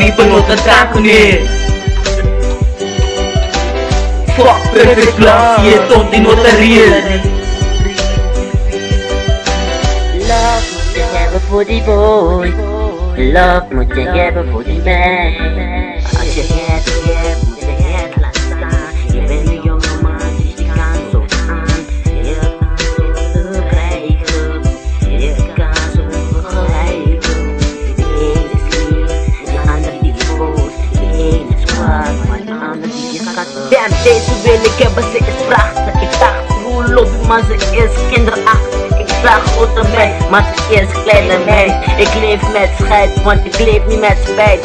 triple not attack ni. Fuck perfect love, ये तो तीनों real. Love together for the boy, love together for the man. Als je het laat staan, je bent een jonge man, dus je kan zo aan. Je kan zo krijgen, je kan zo vergelijken. De ene is lief, de ander die is boos. De ene is kwaad, maar de ander die is gat. Damn, deze wil ik hebben, ze is prachtig. Ik dacht, hoe loopt, maar ze is kinderachtig. Ik vraag grote mij, maar ze is kleine mij. Ik leef met scheid, want ik leef niet met spijt.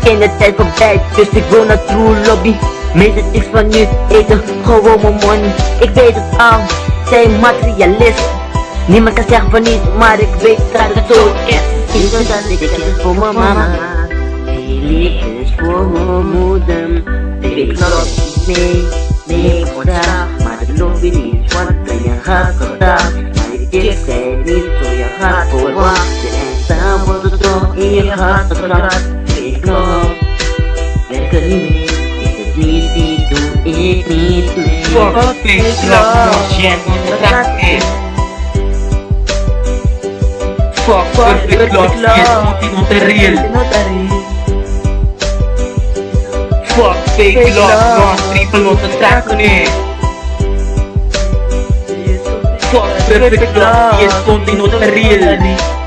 In de tijd voorbij, dus ik wil naar True Lobby. Meeste tips van nu, eten gewoon mijn money. Ik weet het al, zijn materialist. Niemand kan zeggen van niet, maar ik weet dat het zo is. Ik wil dat ik kies voor mijn mama. Lief is voor mijn moeder. Ik loop niet mee, ik word graag. Maar het loopt weer niet, wat kan je gaat gedacht. Maar ik zeg zij niet, zo je gaat verwachten. En dan wordt het toch in je hart gekraakt. Ik loop, werk er niet mee. Is het niet, die doe ik niet mee. Fuck perfect love, no shit not attack ni. Fuck perfect love, ये तो तीनों real. Fuck fake love, no triple not attack ni. Fuck perfect love, ये तो तीनों real.